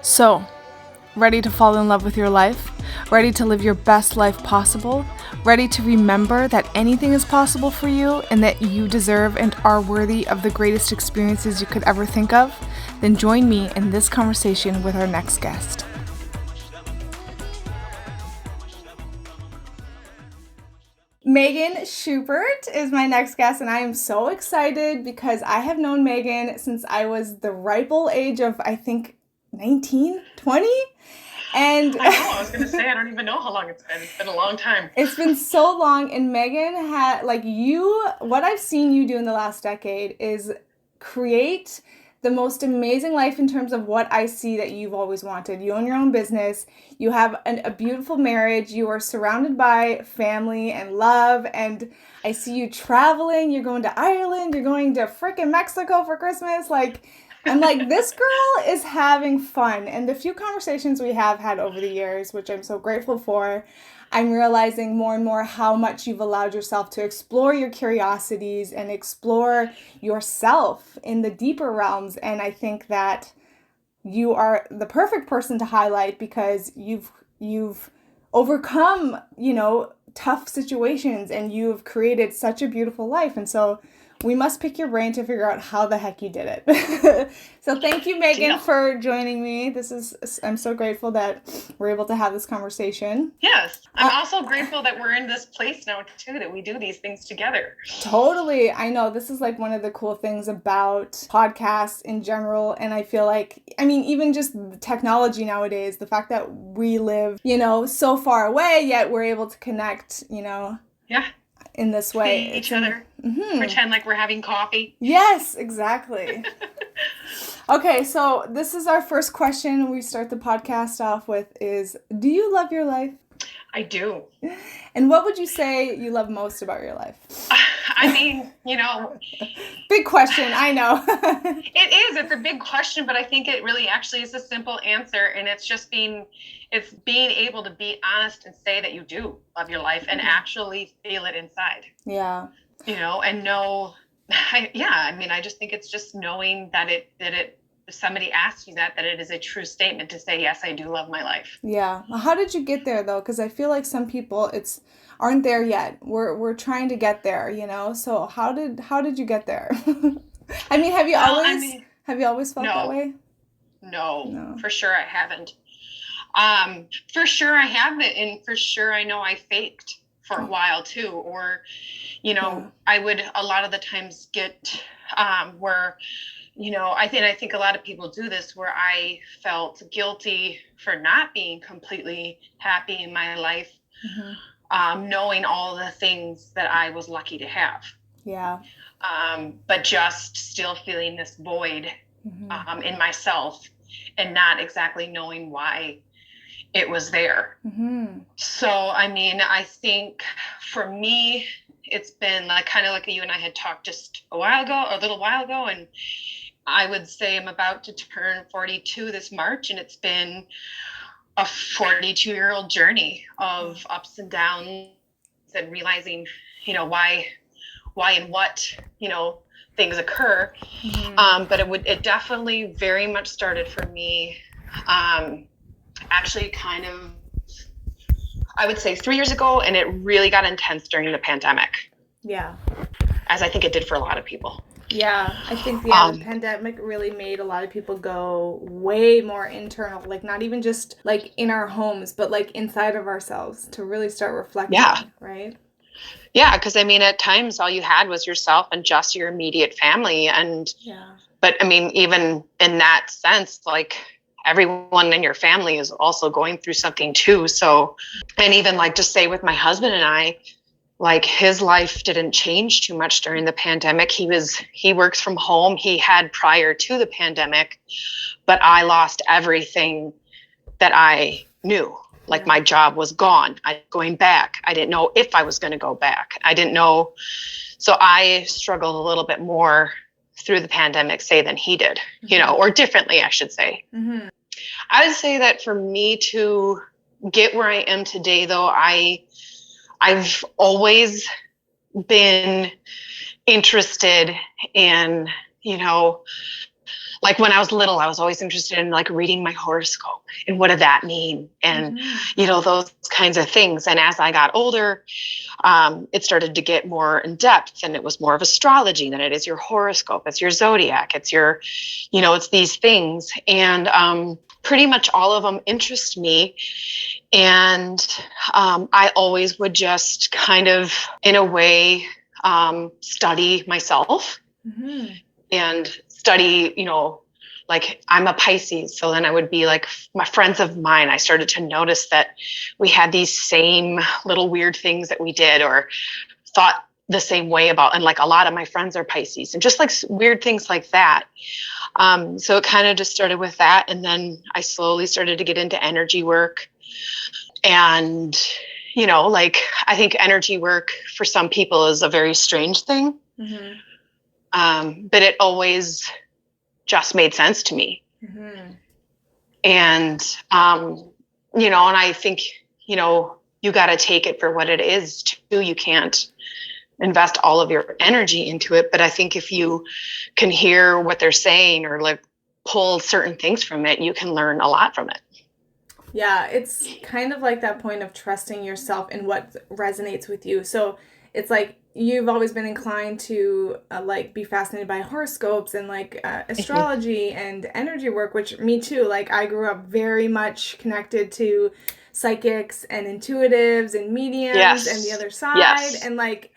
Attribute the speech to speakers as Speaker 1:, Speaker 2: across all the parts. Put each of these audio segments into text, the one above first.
Speaker 1: So, ready to fall in love with your life? Ready to live your best life possible? Ready to remember that anything is possible for you and that you deserve and are worthy of the greatest experiences you could ever think of? Then join me in this conversation with our next guest. Megan Schueppert is my next guest, and I am so excited because I have known Megan since I was the ripe old age of, I think, 19, 20. And
Speaker 2: I was going to say, I don't even know how long it's been. It's been a long time.
Speaker 1: It's been so long, and Megan had, what I've seen you do in the last decade is create the most amazing life in terms of what I see that you've always wanted. You own your own business. You have a beautiful marriage. You are surrounded by family and love. And I see you traveling. You're going to Ireland. You're going to frickin' Mexico for Christmas. I'm like, this girl is having fun. And the few conversations we have had over the years, which I'm so grateful for, I'm realizing more and more how much you've allowed yourself to explore your curiosities and explore yourself in the deeper realms. And I think that you are the perfect person to highlight because you've overcome, tough situations, and you've created such a beautiful life. And so we must pick your brain to figure out how the heck you did it. So thank you, Megan, for joining me. I'm so grateful that we're able to have this conversation.
Speaker 2: Yes. I'm also grateful that we're in this place now, too, that we do these things together.
Speaker 1: Totally. I know this is like one of the cool things about podcasts in general. And I feel like, even just technology nowadays, the fact that we live, so far away, yet we're able to connect,
Speaker 2: Yeah.
Speaker 1: in this way.
Speaker 2: See each other. Mm-hmm. Pretend like we're having coffee.
Speaker 1: Yes, exactly. Okay, so this is our first question we start the podcast off with is, do you love your life?
Speaker 2: I do.
Speaker 1: And what would you say you love most about your life? Big question, I know.
Speaker 2: It is. It's a big question, but I think it really actually is a simple answer. And it's just being able to be honest and say that you do love your life and actually feel it inside.
Speaker 1: Yeah.
Speaker 2: And know, I just think it's just knowing that if somebody asks you that it is a true statement to say, yes, I do love my life.
Speaker 1: Yeah. How did you get there though? Because I feel like some people aren't there yet. We're trying to get there, So how did you get there? Have you always felt that way?
Speaker 2: No, for sure I haven't. For sure I haven't, and for sure I know I faked for a while too, or I would a lot of the times get where I think a lot of people do this, where I felt guilty for not being completely happy in my life, knowing all the things that I was lucky to have.
Speaker 1: Yeah.
Speaker 2: But just still feeling this void in myself and not exactly knowing why it was there. So, I think for me, it's been kind of like you and I had talked just a little while ago, and I would say I'm about to turn 42 this March, and it's been a 42-year-old journey of ups and downs and realizing, why and what, things occur. But it definitely very much started for me, actually kind of, I would say 3 years ago, and it really got intense during the pandemic.
Speaker 1: Yeah.
Speaker 2: As I think it did for a lot of people.
Speaker 1: Yeah, I think the pandemic really made a lot of people go way more internal, not even just in our homes, but inside of ourselves to really start reflecting. Yeah. Right?
Speaker 2: Yeah, because at times all you had was yourself and just your immediate family. But even in that sense, everyone in your family is also going through something too. So, and even just say with my husband and I, his life didn't change too much during the pandemic. He works from home. He had prior to the pandemic, but I lost everything that I knew. My job was gone. Going back. I didn't know if I was going to go back. I didn't know. So I struggled a little bit more through the pandemic, say, than he did, or differently, I should say.
Speaker 1: Mm-hmm.
Speaker 2: I would say that for me to get where I am today, though, I've always been interested in, like when I was little, I was always interested in like reading my horoscope and what did that mean? And, those kinds of things. And as I got older, it started to get more in depth, and it was more of astrology than it is your horoscope. It's your zodiac. It's your, it's these things. And pretty much all of them interest me. And I always would just kind of, in a way, study myself and study, like I'm a Pisces. So then I would be like my friends of mine. I started to notice that we had these same little weird things that we did or thought the same way about. And like a lot of my friends are Pisces and just like weird things like that. So it kind of just started with that. And then I slowly started to get into energy work. And, like I think energy work for some people is a very strange thing. But it always just made sense to me. And, and I think, you got to take it for what it is too. You can't invest all of your energy into it. But I think if you can hear what they're saying or like pull certain things from it, you can learn a lot from it.
Speaker 1: Yeah, it's kind of like that point of trusting yourself and what resonates with you. So it's like you've always been inclined to like be fascinated by horoscopes and like astrology and energy work, which me too. Like I grew up very much connected to psychics and intuitives and mediums and the other side. And like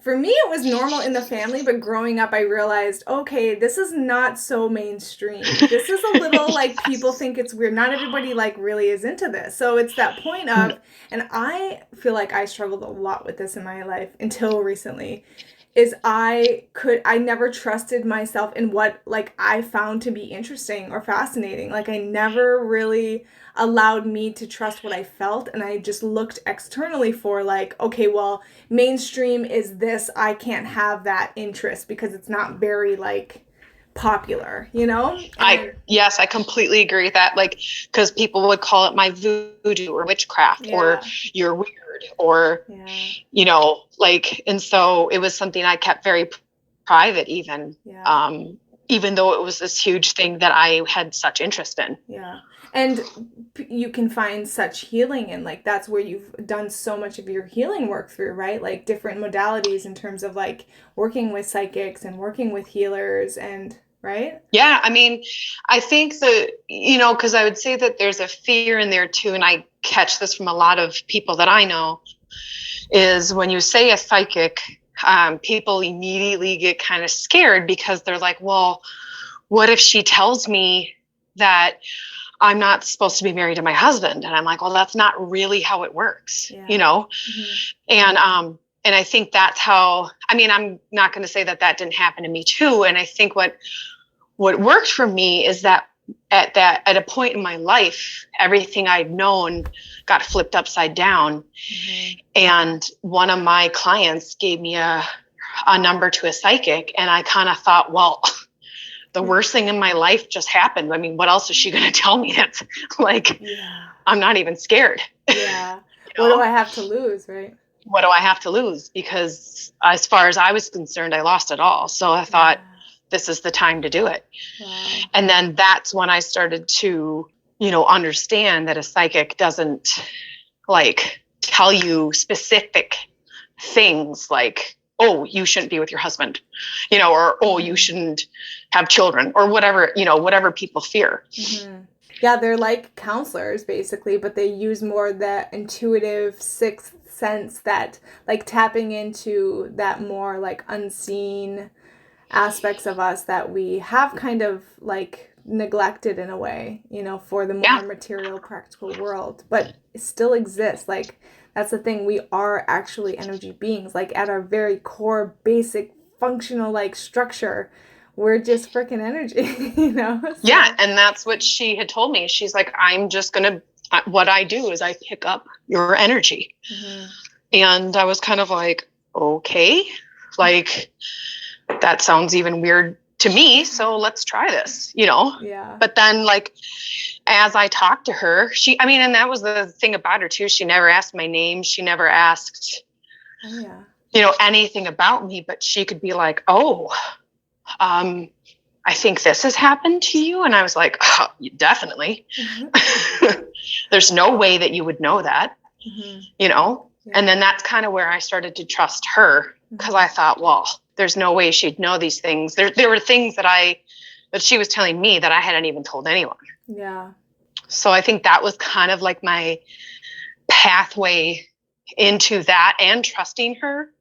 Speaker 1: for me, it was normal in the family, but growing up, I realized, okay, this is not so mainstream. This is a little like people think it's weird. Not everybody like really is into this. So it's that point of, and I feel like I struggled a lot with this in my life until recently, is I never trusted myself in what like I found to be interesting or fascinating. Like I never really allowed me to trust what I felt, and I just looked externally for like, okay, well, mainstream is this, I can't have that interest because it's not very like popular,
Speaker 2: Yes, I completely agree with that. Like, because people would call it my voodoo or witchcraft or you're weird or, like, and so it was something I kept very private even though it was this huge thing that I had such interest in.
Speaker 1: Yeah. And you can find such healing in like that's where you've done so much of your healing work through, right? Like different modalities in terms of like working with psychics and working with healers and right?
Speaker 2: Yeah, I mean, I think that, because I would say that there's a fear in there too, and I catch this from a lot of people that I know, is when you say a psychic, people immediately get kind of scared because they're like, well, what if she tells me that I'm not supposed to be married to my husband? And I'm like, well, that's not really how it works, And I think that's how, I mean, I'm not going to say that didn't happen to me too. And I think what worked for me is that at a point in my life, everything I'd known got flipped upside down. And one of my clients gave me a number to a psychic. And I kind of thought, well, the worst thing in my life just happened. I mean, what else is she going to tell me? That's like, I'm not even scared.
Speaker 1: Yeah. What do I have to lose, right?
Speaker 2: What do I have to lose? Because as far as I was concerned, I lost it all. So I thought, this is the time to do it. Wow. And then that's when I started to, understand that a psychic doesn't like tell you specific things like, oh, you shouldn't be with your husband, or, oh, you shouldn't have children or whatever, whatever people fear.
Speaker 1: Yeah, they're like counselors basically, but they use more the intuitive sixth sense, that like tapping into that more like unseen aspects of us that we have kind of like neglected in a way, for the more material, practical world, but it still exists. Like that's the thing, we are actually energy beings. Like at our very core, basic, functional like structure, we're just freaking energy, So.
Speaker 2: Yeah, and that's what she had told me. She's like, I'm just gonna. What I do is I pick up your energy, and I was kind of like, okay, like that sounds even weird to me. So let's try this,
Speaker 1: Yeah.
Speaker 2: But then, like, as I talked to her, and that was the thing about her too. She never asked my name. She never asked, anything about me. But she could be like, oh, I think this has happened to you. And I was like, oh, definitely. There's no way that you would know that, you know? Yeah. And then that's kind of where I started to trust her, because I thought, well, there's no way she'd know these things. There were things that she was telling me that I hadn't even told anyone.
Speaker 1: Yeah.
Speaker 2: So I think that was kind of like my pathway into that and trusting her.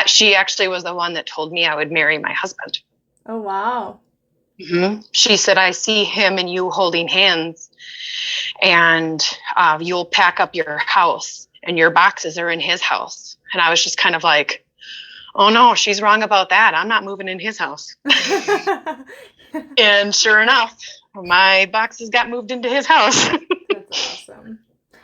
Speaker 2: She actually was the one that told me I would marry my husband.
Speaker 1: Oh, wow.
Speaker 2: She said, I see him and you holding hands, and you'll pack up your house and your boxes are in his house. And I was just kind of like, oh no, she's wrong about that. I'm not moving in his house. And sure enough, my boxes got moved into his house.
Speaker 1: That's awesome.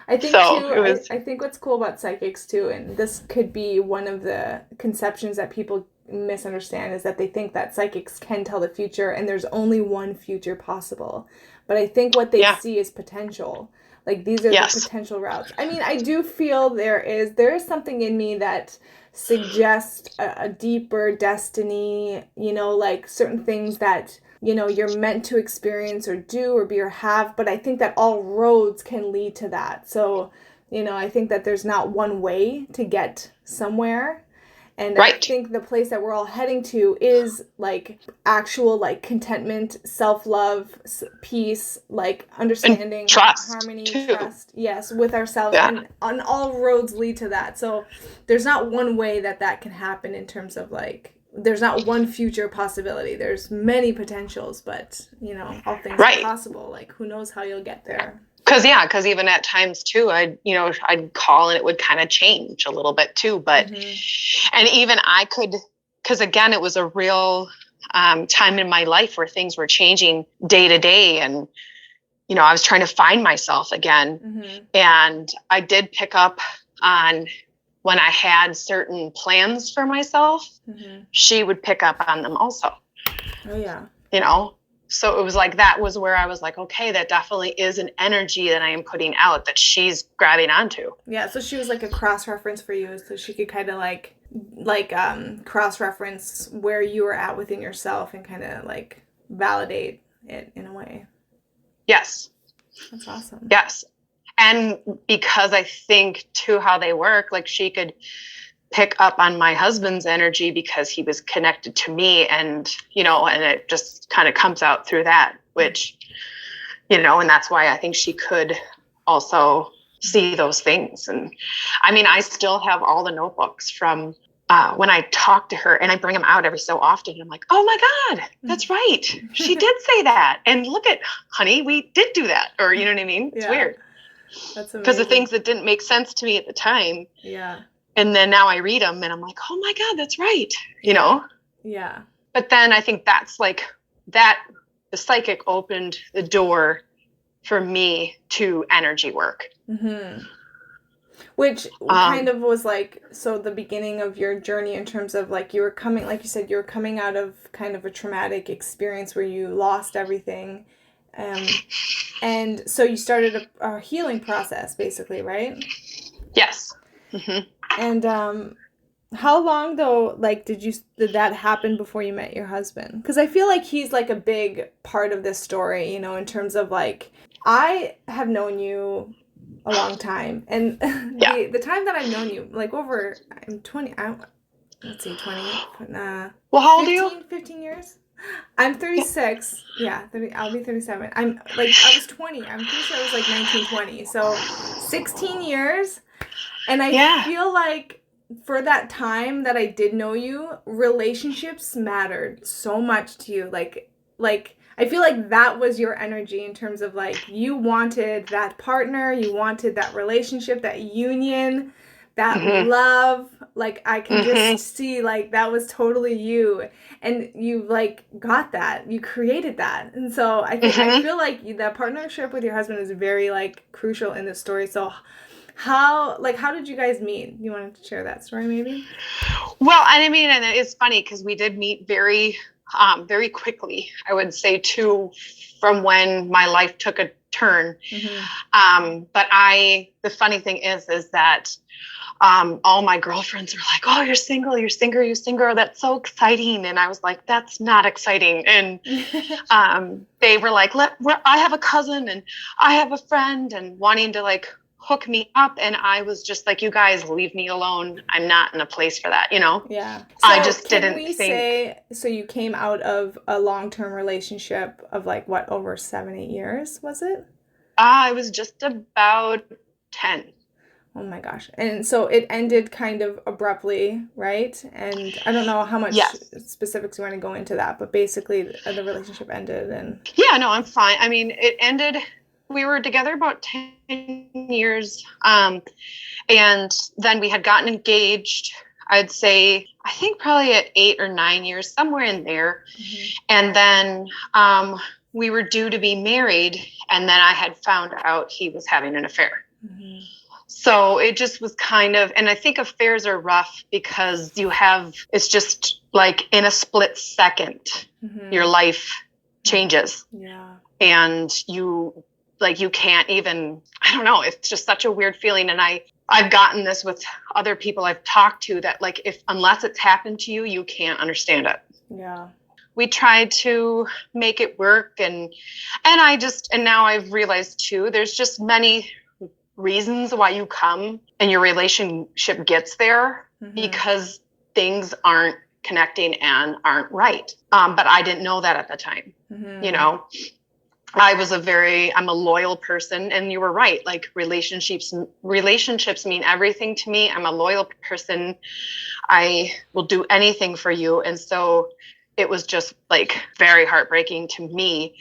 Speaker 1: I think too, I think what's cool about psychics too, and this could be one of the conceptions that people misunderstand, is that they think that psychics can tell the future and there's only one future possible. But I think what they see is potential. Like, these are the potential routes. I mean, I do feel there is something in me that suggests a deeper destiny, you know, like certain things that, you know, you're meant to experience or do or be or have. But I think that all roads can lead to that. So, you know, I think that there's not one way to get somewhere. And I think the place that we're all heading to is like actual like contentment, self-love, peace, like understanding,
Speaker 2: and trust,
Speaker 1: harmony, trust. Yes, with ourselves. Yeah. And all roads lead to that. So there's not one way that can happen in terms of like, there's not one future possibility. There's many potentials, but you know, all things are possible. Like, who knows how you'll get there.
Speaker 2: Because even at times too, I'd call and it would kind of change a little bit too. But, and even I could, because again, it was a real time in my life where things were changing day to day. And, you know, I was trying to find myself again. And I did pick up on when I had certain plans for myself, she would pick up on them also.
Speaker 1: Oh, yeah.
Speaker 2: You know? So it was like, that was where I was like, okay, that definitely is an energy that I am putting out that she's grabbing onto.
Speaker 1: Yeah, so she was like a cross-reference for you, so she could kind of like cross-reference where you were at within yourself and kind of like validate it in a way.
Speaker 2: Yes.
Speaker 1: That's awesome.
Speaker 2: Yes. And because I think too how they work, like she could pick up on my husband's energy because he was connected to me, and you know, and it just kind of comes out through that, which, you know, and that's why I think she could also see those things. And I mean, I still have all the notebooks from when I talk to her, and I bring them out every so often. And I'm like, oh my God, that's right. She did say that. And look at, honey, we did do that. Or, you know what I mean? It's weird.
Speaker 1: That's amazing.
Speaker 2: Because the things that didn't make sense to me at the time.
Speaker 1: Yeah.
Speaker 2: And then now I read them and I'm like, oh my God, that's right. You know?
Speaker 1: Yeah.
Speaker 2: But then I think that's like that the psychic opened the door for me to energy work.
Speaker 1: Which kind of was like, so the beginning of your journey in terms of like, you were coming, like you said, you were coming out of kind of a traumatic experience where you lost everything. And so you started a healing process basically, right?
Speaker 2: Yes.
Speaker 1: And how long though, like, did that happen before you met your husband? Because I feel like he's like a big part of this story, you know, in terms of like, I have known you a long time, and the time that I've known you, like over, I'm 20, let's see, 20,
Speaker 2: well, how old are you?
Speaker 1: 15 years? I'm 36. Yeah, 30, I'll be 37. I'm like, I was 20. I'm pretty sure I was like 19, 20. So 16 years. And I feel like for that time that I did know you, relationships mattered so much to you. Like I feel like that was your energy in terms of like, you wanted that partner, you wanted that relationship, that union, that love. Like, I can just see like that was totally you, and you like got that, you created that. And so I feel like that partnership with your husband is very like crucial in this story. So how did you guys meet? You wanted to share that story maybe?
Speaker 2: Well, and I mean, and it's funny because we did meet very quickly, I would say too, from when my life took a turn.
Speaker 1: Mm-hmm.
Speaker 2: But the funny thing is that all my girlfriends were like, "Oh, you're single, you're single, you're single. That's so exciting." And I was like, "That's not exciting." And they were like, I have a cousin and I have a friend, and wanting to like hook me up. And I was just like, "You guys leave me alone. I'm not in a place for that."
Speaker 1: Yeah.
Speaker 2: I
Speaker 1: So
Speaker 2: just
Speaker 1: can
Speaker 2: didn't
Speaker 1: we
Speaker 2: think.
Speaker 1: say, so you came out of a long-term relationship of like what, over 7, 8 years, was it?
Speaker 2: I was just about 10.
Speaker 1: Oh my gosh. And so it ended kind of abruptly, right? And I don't know how much
Speaker 2: Yes.
Speaker 1: specifics you want to go into that, but basically the relationship ended and
Speaker 2: Yeah, no, I'm fine. I mean, it ended, we were together about 10 years. And then we had gotten engaged, I'd say, I think probably at 8 or 9 years, somewhere in there.
Speaker 1: mm-hmm.
Speaker 2: And then we were due to be married. And then I had found out he was having an affair.
Speaker 1: Mm-hmm.
Speaker 2: So it just was kind of, and I think affairs are rough because it's just like in a split second, your
Speaker 1: Mm-hmm.
Speaker 2: life changes.
Speaker 1: Yeah.
Speaker 2: And you can't even, I don't know, it's just such a weird feeling. And I've gotten this with other people I've talked to, that like, unless it's happened to you, you can't understand it.
Speaker 1: Yeah.
Speaker 2: We tried to make it work, and now I've realized too, there's just many reasons why you come and your relationship gets there,
Speaker 1: Mm-hmm.
Speaker 2: because things aren't connecting and aren't right. But I didn't know that at the time.
Speaker 1: Mm-hmm.
Speaker 2: I'm a loyal person, and you were right. Like relationships mean everything to me. I'm a loyal person. I will do anything for you. And so it was just like very heartbreaking to me.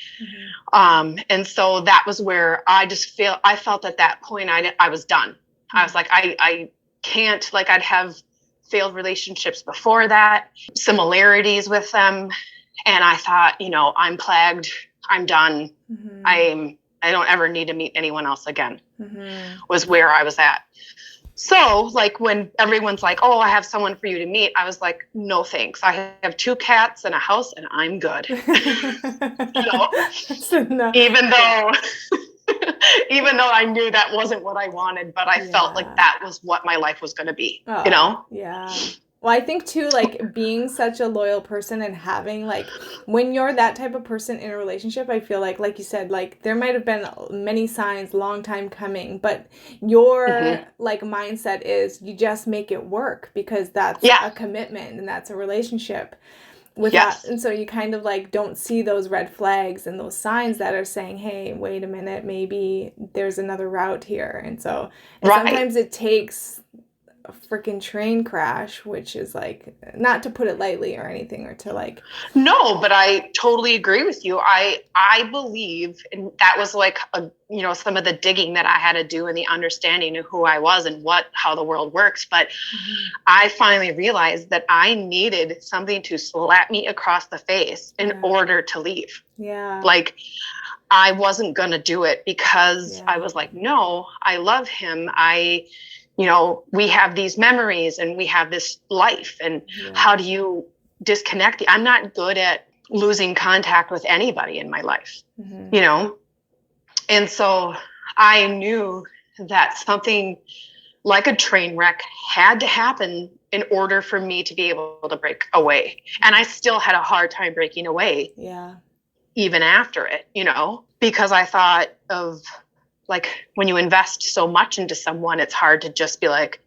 Speaker 1: Mm-hmm.
Speaker 2: And so that was where I felt at that point, I was done.
Speaker 1: Mm-hmm.
Speaker 2: I was like, I can't, like, I'd have failed relationships before that, similarities with them. And I thought, I'm plagued. I'm done.
Speaker 1: Mm-hmm.
Speaker 2: I don't ever need to meet anyone else again,
Speaker 1: Mm-hmm.
Speaker 2: was where I was at. So like when everyone's like, "Oh, I have someone for you to meet," I was like, "No, thanks. I have 2 cats and a house and I'm good."
Speaker 1: So no,
Speaker 2: Even
Speaker 1: yeah.
Speaker 2: though, even though I knew that wasn't what I wanted, but I felt like
Speaker 1: Yeah.
Speaker 2: that was what my life was going to be,
Speaker 1: Oh, yeah. Well, I think too, like being such a loyal person and having like when you're that type of person in a relationship, I feel like you said, like there might have been many signs, long time coming, but your
Speaker 2: Mm-hmm.
Speaker 1: like mindset is you just make it work because that's
Speaker 2: Yeah.
Speaker 1: a commitment and that's a relationship without,
Speaker 2: Yes.
Speaker 1: and so you kind of like don't see those red flags and those signs that are saying, hey, wait a minute, maybe there's another route here. And so, and
Speaker 2: Right.
Speaker 1: sometimes it takes a freaking train crash, which is like not to put it lightly or anything, or to like,
Speaker 2: No, but I totally agree with you. I believe, and that was like some of the digging that I had to do, and the understanding of who I was and how the world works. But
Speaker 1: mm-hmm.
Speaker 2: I finally realized that I needed something to slap me across the face in
Speaker 1: Yeah.
Speaker 2: order to leave.
Speaker 1: Yeah.
Speaker 2: Like I wasn't going to do it because I
Speaker 1: Yeah.
Speaker 2: was like, no, I love him. We have these memories and we have this life. And
Speaker 1: Yeah.
Speaker 2: how do you disconnect? I'm not good at losing contact with anybody in my life,
Speaker 1: Mm-hmm.
Speaker 2: you know? And so I knew that something like a train wreck had to happen in order for me to be able to break away. And I still had a hard time breaking away
Speaker 1: Yeah.
Speaker 2: even after it, because I thought of like when you invest so much into someone, it's hard to just be like,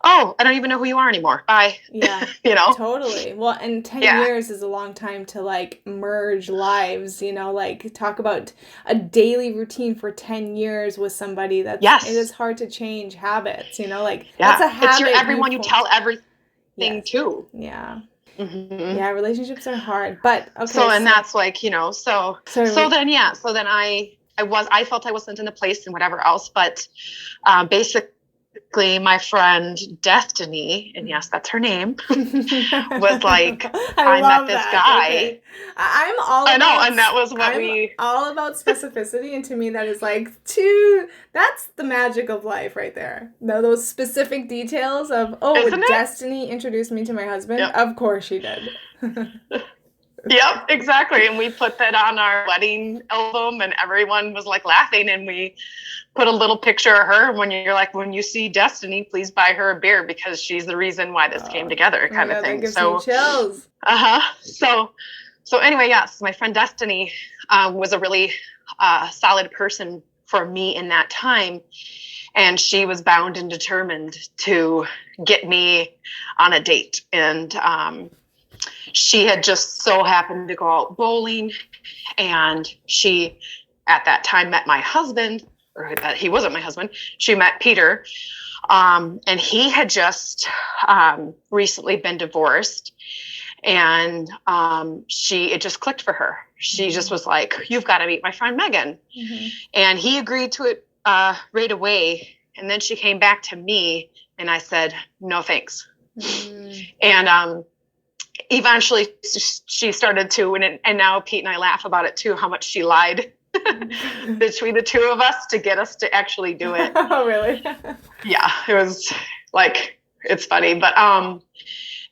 Speaker 2: "Oh, I don't even know who you are anymore. Bye."
Speaker 1: Yeah,
Speaker 2: you know?
Speaker 1: totally. Well, and 10
Speaker 2: Yeah.
Speaker 1: years is a long time to like merge lives, like talk about a daily routine for 10 years with somebody. It is
Speaker 2: Yes.
Speaker 1: hard to change habits, like that's
Speaker 2: Yeah.
Speaker 1: a
Speaker 2: It's your
Speaker 1: habit you
Speaker 2: everyone you
Speaker 1: form.
Speaker 2: tell everything
Speaker 1: Yes.
Speaker 2: to.
Speaker 1: Yeah.
Speaker 2: Mm-hmm.
Speaker 1: Yeah, relationships are hard. But okay,
Speaker 2: So, and
Speaker 1: so
Speaker 2: that's like,
Speaker 1: so
Speaker 2: so then I felt I wasn't in a place and whatever else, but basically my friend Destiny, and yes, that's her name, was like,
Speaker 1: I
Speaker 2: I met
Speaker 1: love
Speaker 2: this
Speaker 1: that.
Speaker 2: guy.
Speaker 1: Okay. I'm all
Speaker 2: I know,
Speaker 1: about
Speaker 2: and that was what
Speaker 1: I'm
Speaker 2: we.
Speaker 1: all about specificity, and to me that is like that's the magic of life right there. Now those specific details of, oh,
Speaker 2: Isn't it?
Speaker 1: Destiny introduced me to my husband.
Speaker 2: Yep.
Speaker 1: Of course she did.
Speaker 2: Yep, exactly. And we put that on our wedding album, and everyone was like laughing. And we put a little picture of her. When you're like, when you see Destiny, please buy her a beer because she's the reason why this came together, kind of thing.
Speaker 1: That gives me chills.
Speaker 2: So anyway, yes, my friend Destiny was a really solid person for me in that time. And she was bound and determined to get me on a date. And she had just so happened to go out bowling, and she at that time met my husband, or that he wasn't my husband. She met Peter, and he had just recently been divorced, and it just clicked for her. She just was like, "You've got to meet my friend Megan," and he agreed to it right away. And then she came back to me, and I said, "No, thanks." And eventually she started to, and now Pete and I laugh about it too, how much she lied between the two of us to get us to actually do it.
Speaker 1: Oh, really?
Speaker 2: Yeah, it was like, it's funny, but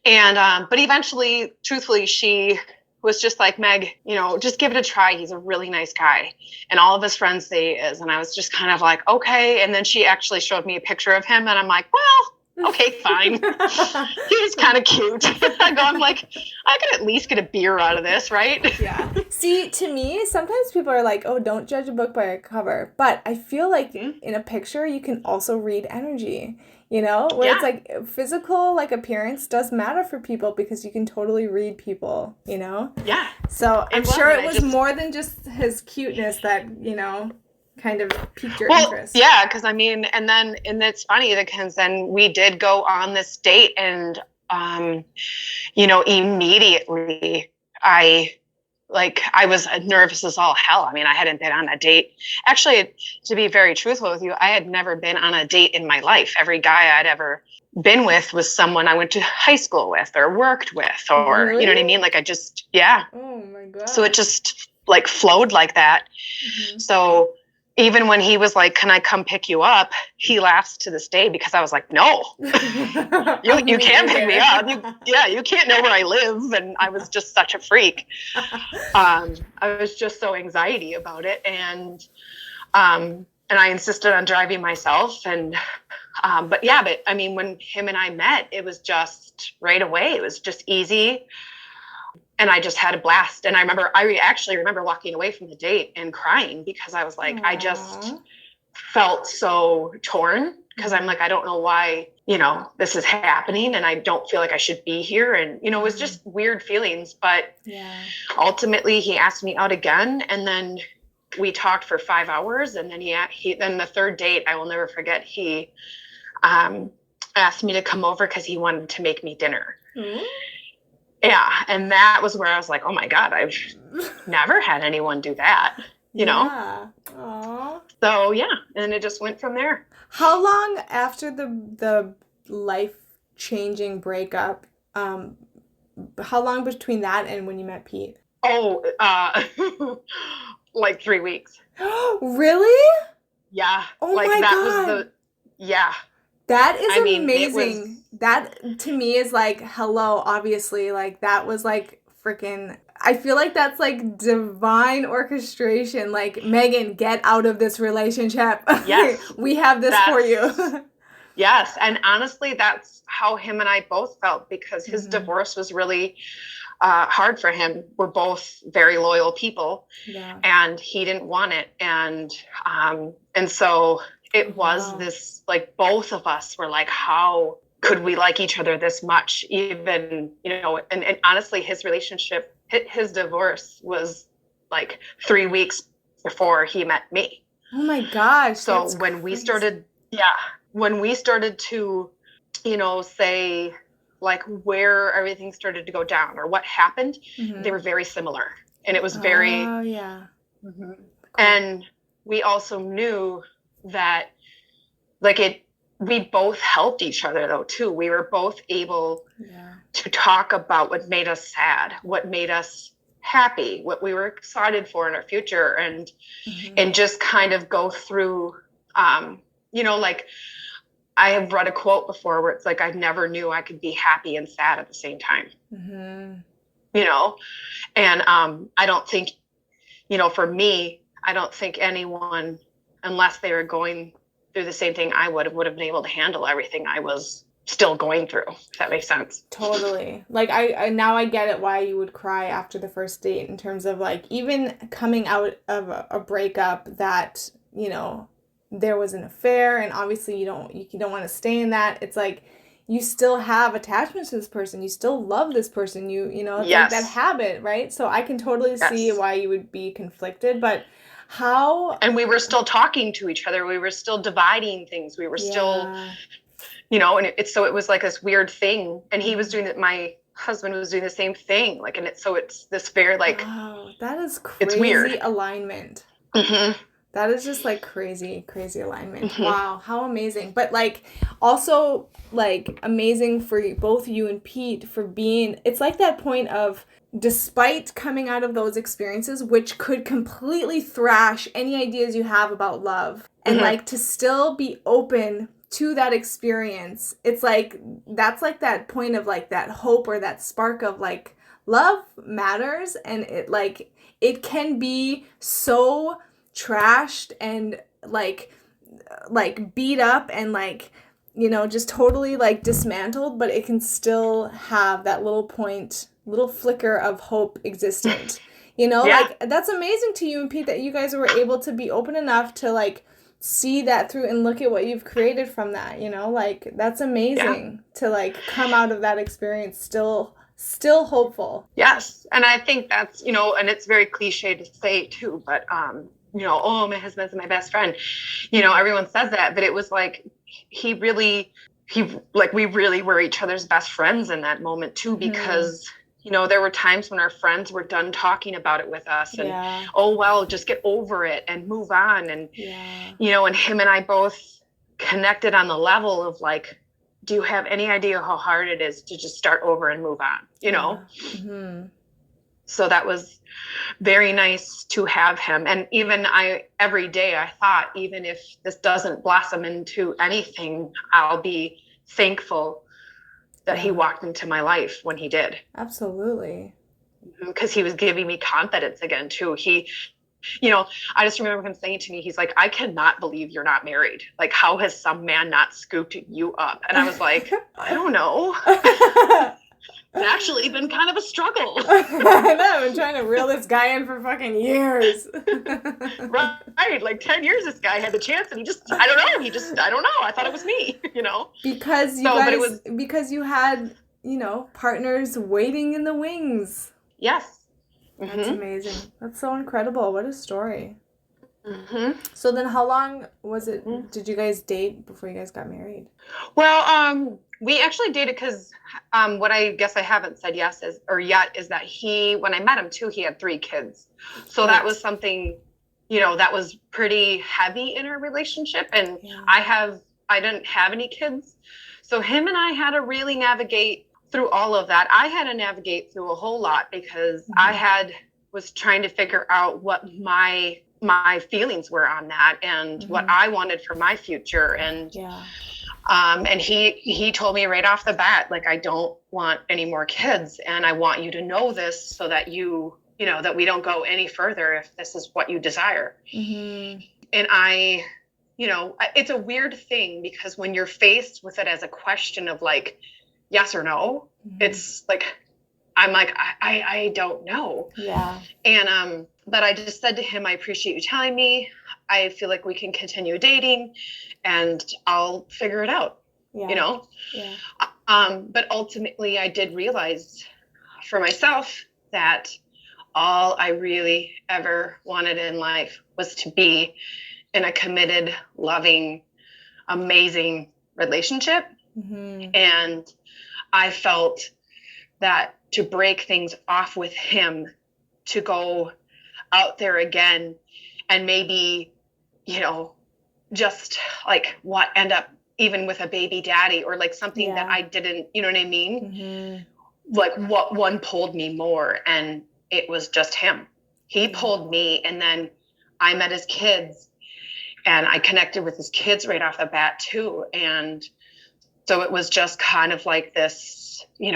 Speaker 2: eventually, truthfully, she was just like, "Meg, just give it a try. He's a really nice guy. And all of his friends say he is." And I was just kind of like, okay. And then she actually showed me a picture of him, and I'm like, well, okay, fine. He was kind of cute. I'm like, I could at least get a beer out of this, right?
Speaker 1: Yeah. See, to me, sometimes people are like, oh, don't judge a book by a cover. But I feel like in a picture, you can also read energy, where it's like physical, like appearance does matter for people because you can totally read people,
Speaker 2: Yeah.
Speaker 1: So I'm sure it was more than just his cuteness that, kind of piqued your interest.
Speaker 2: Yeah, because and it's funny because then we did go on this date, and immediately I was nervous as all hell. I hadn't been on a date. Actually, to be very truthful with you, I had never been on a date in my life. Every guy I'd ever been with was someone I went to high school with or worked with, or
Speaker 1: really?
Speaker 2: You know what I mean? Like yeah.
Speaker 1: Oh my God.
Speaker 2: So it just like flowed like that. So even when he was like, "Can I come pick you up?" He laughs to this day because I was like, "No, you can't pick me up. You can't know where I live." And I was just such a freak. I was just so anxiety about it. And I insisted on driving myself. And, but when him and I met, it was just right away. It was just easy. And I just had a blast. And I actually remember walking away from the date and crying because I was like, I just felt so torn because I'm like, I don't know why, this is happening, and I don't feel like I should be here. And, it was just weird feelings. But ultimately he asked me out again. And then we talked for 5 hours. And then then the third date, I will never forget, he asked me to come over because he wanted to make me dinner. Yeah, and that was where I was like, oh my God, I've never had anyone do that, know?
Speaker 1: Aww.
Speaker 2: So, yeah, and it just went from there.
Speaker 1: How long after the life-changing breakup, how long between that and when you met Pete?
Speaker 2: Oh, like 3 weeks.
Speaker 1: Really?
Speaker 2: Yeah.
Speaker 1: Oh my God.
Speaker 2: Yeah.
Speaker 1: That is amazing. That to me is like, hello, obviously. Like, that was like freaking, I feel like that's like divine orchestration. Like, Megan, get out of this relationship.
Speaker 2: Yes.
Speaker 1: We have this for you.
Speaker 2: Yes. And honestly, that's how him and I both felt, because his divorce was really hard for him. We're both very loyal people, and he didn't want it. And so it was this, like, both of us were like, how could we like each other this much? Even, and honestly, his divorce was like 3 weeks before he met me.
Speaker 1: Oh my gosh.
Speaker 2: So when we started to, say like where everything started to go down or what happened, they were very similar. And it was very,
Speaker 1: Cool.
Speaker 2: And we also knew that we both helped each other though too. We were both able to talk about what made us sad, what made us happy, what we were excited for in our future, and just kind of go through, like, I have read a quote before where it's like, I never knew I could be happy and sad at the same time. you know, and I don't think, for me, I don't think anyone, unless they were going through the same thing I would have been able to handle everything I was still going through, if that makes sense.
Speaker 1: Totally. Like I now I get it why you would cry after the first date in terms of like even coming out of a breakup that, there was an affair and obviously you don't want to stay in that. It's like you still have attachments to this person. You still love this person. It's like that
Speaker 2: Yes.
Speaker 1: habit, right? So I can totally see
Speaker 2: Yes.
Speaker 1: why you would be conflicted, but how
Speaker 2: And we were still talking to each other. We were still dividing things. We were still,
Speaker 1: yeah.
Speaker 2: and so it was like this weird thing. And he was doing that. My husband was doing the same thing. Like, and it's this very, like,
Speaker 1: Wow, that is
Speaker 2: it's weird.
Speaker 1: crazy alignment.
Speaker 2: Mm-hmm.
Speaker 1: That is just like crazy, crazy alignment.
Speaker 2: Mm-hmm.
Speaker 1: Wow, how amazing. But like also like amazing for both you and Pete for being it's like that point of despite coming out of those experiences which could completely thrash any ideas you have about love and
Speaker 2: Mm-hmm.
Speaker 1: like to still be open to that experience. It's like that's like that point of like that hope or that spark of like love matters and it can be so trashed and like beat up and like just totally like dismantled, but it can still have that little flicker of hope existent.
Speaker 2: Yeah.
Speaker 1: Like that's amazing to you and Pete that you guys were able to be open enough to like see that through and look at what you've created from that. Like that's amazing to like come out of that experience still hopeful.
Speaker 2: Yes. And I think that's, and it's very cliche to say too, but, oh, my husband's my best friend. Everyone says that, but it was like, we really were each other's best friends in that moment too, because, there were times when our friends were done talking about it with us and, oh, well, just get over it and move on. And, and him and I both connected on the level of like, do you have any idea how hard it is to just start over and move on,
Speaker 1: Mm-hmm.
Speaker 2: So that was very nice to have him. And even every day I thought, even if this doesn't blossom into anything, I'll be thankful that he walked into my life when he did.
Speaker 1: Absolutely.
Speaker 2: Because he was giving me confidence again too. I just remember him saying to me, he's like, I cannot believe you're not married. Like, how has some man not scooped you up? And I was like, I don't know. It's actually been kind of a struggle.
Speaker 1: I know, I've been trying to reel this guy in for fucking years.
Speaker 2: Right, like 10 years this guy had the chance and I don't know. I thought it was me,
Speaker 1: Because because you had, partners waiting in the wings.
Speaker 2: Yes.
Speaker 1: Mm-hmm. That's amazing. That's so incredible. What a story.
Speaker 2: Mm-hmm.
Speaker 1: So then how long was it, did you guys date before you guys got married?
Speaker 2: Well, we actually dated because what I guess I haven't said yet is that when I met him too, he had 3 kids. So that was something, that was pretty heavy in our relationship. And I didn't have any kids. So him and I had to really navigate through all of that. I had to navigate through a whole lot because was trying to figure out what my feelings were on that and what I wanted for my future. And and he told me right off the bat, like, I don't want any more kids. And I want you to know this so that that we don't go any further if this is what you desire. Mm-hmm. And it's a weird thing because when you're faced with it as a question of like, yes or no, it's like, I'm like, I don't know. Yeah. And, but I just said to him, I appreciate you telling me. I feel like we can continue dating and I'll figure it out, Yeah. But ultimately I did realize for myself that all I really ever wanted in life was to be in a committed, loving, amazing relationship. Mm-hmm. And I felt that to break things off with him, to go out there again and maybe, just like end up even with a baby daddy or like something that I didn't, you know what I mean? Mm-hmm. Like what one pulled me more, and it was just him. He pulled me, and then I met his kids and I connected with his kids right off the bat too. And so it was just kind of like this, it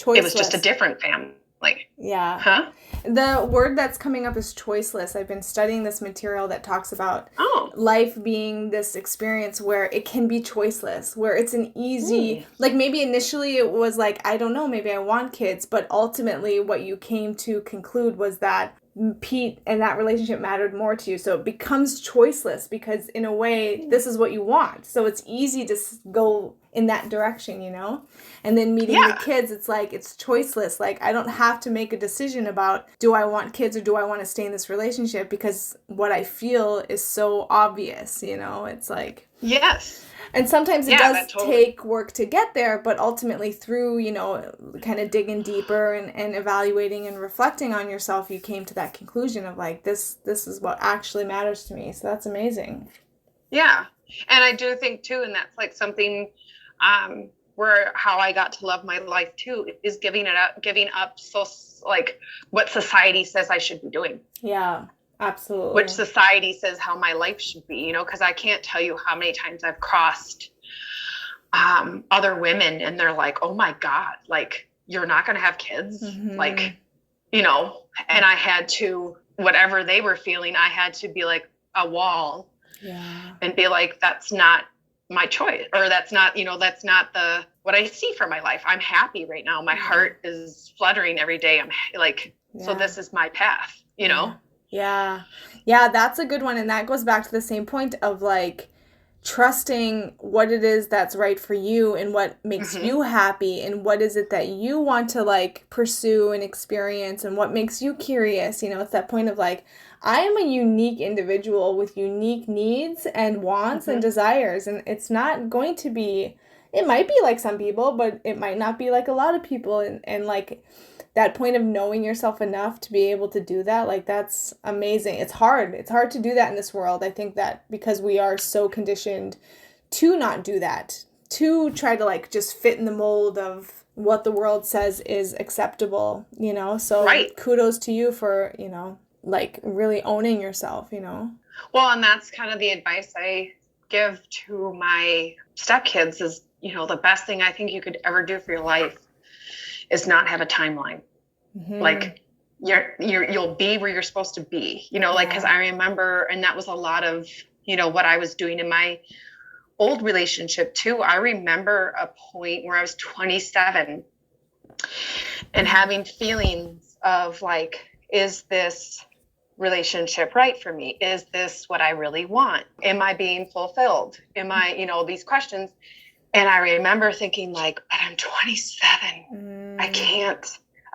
Speaker 2: was just a different family. Like,
Speaker 1: Yeah.
Speaker 2: huh?
Speaker 1: The word that's coming up is choiceless. I've been studying this material that talks about life being this experience where it can be choiceless, where it's an easy, like maybe initially it was like, I don't know, maybe I want kids, but ultimately what you came to conclude was that Pete and that relationship mattered more to you. So it becomes choiceless because in a way, this is what you want. So it's easy to go in that direction, you know? And then meeting the kids, it's like, it's choiceless. Like, I don't have to make a decision about, do I want kids or do I want to stay in this relationship? Because what I feel is so obvious, you know? It's like...
Speaker 2: Yes.
Speaker 1: And sometimes it does take work to get there, but ultimately through, you know, kind of digging deeper and evaluating and reflecting on yourself, you came to that conclusion of like, this is what actually matters to me. So that's amazing.
Speaker 2: Yeah. And I do think too, and that's like something where how I got to love my life too, is giving up so like what society says I should be doing.
Speaker 1: Yeah. Absolutely.
Speaker 2: Which society says how my life should be, you know, because I can't tell you how many times I've crossed other women and they're like, oh my God, like, you're not going to have kids. Like, you know, and I had to, whatever they were feeling, I had to be like a wall and be like, that's not my choice, or that's not, you know, that's not what I see for my life. I'm happy right now. My heart is fluttering every day. I'm like, so this is my path, you know?
Speaker 1: Yeah. Yeah, that's a good one. And that goes back to the same point of like trusting what it is that's right for you and what makes you happy and what is it that you want to like pursue and experience and what makes you curious. You know, it's that point of like, I am a unique individual with unique needs and wants and desires. And it's not going to be, it might be like some people, but it might not be like a lot of people. And like, that point of knowing yourself enough to be able to do that, like, that's amazing. It's hard to do that in this world. I think that because we are so conditioned to not do that, to try to like just fit in the mold of what the world says is acceptable, you know? So kudos to you for, you know, like really owning yourself, you know?
Speaker 2: Well, and that's kind of the advice I give to my stepkids is, you know, the best thing I think you could ever do for your life is not have a timeline. Like you'll be where you're supposed to be, you know, like, cause I remember, and that was a lot of, you know, what I was doing in my old relationship too. I remember a point where I was 27 and having feelings of like, is this relationship right for me? Is this what I really want? Am I being fulfilled? Am I, you know, these questions. And I remember thinking like, but I'm 27.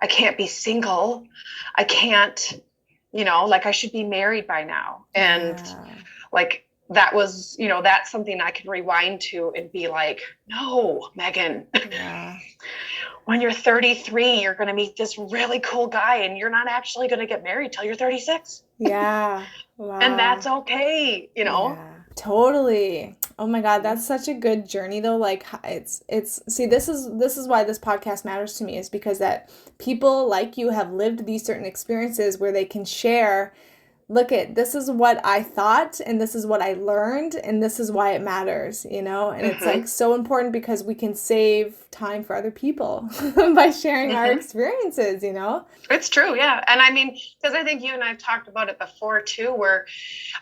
Speaker 2: I can't be single. I can't, you know, like I should be married by now. And like, that was, you know, that's something I could rewind to and be like, no, Megan, when you're 33, you're going to meet this really cool guy and you're not actually going to get married till you're 36.
Speaker 1: Yeah. Wow.
Speaker 2: And that's okay, you know?
Speaker 1: Yeah. Totally. Oh my God, that's such a good journey though. Like it's see, this is why this podcast matters to me, is because that people like you have lived these certain experiences where they can share, look at, this is what I thought and this is what I learned and this is why it matters, you know? And it's like so important because we can save time for other people by sharing our experiences, you know?
Speaker 2: It's true, yeah. And I mean, because I think you and I've talked about it before too, where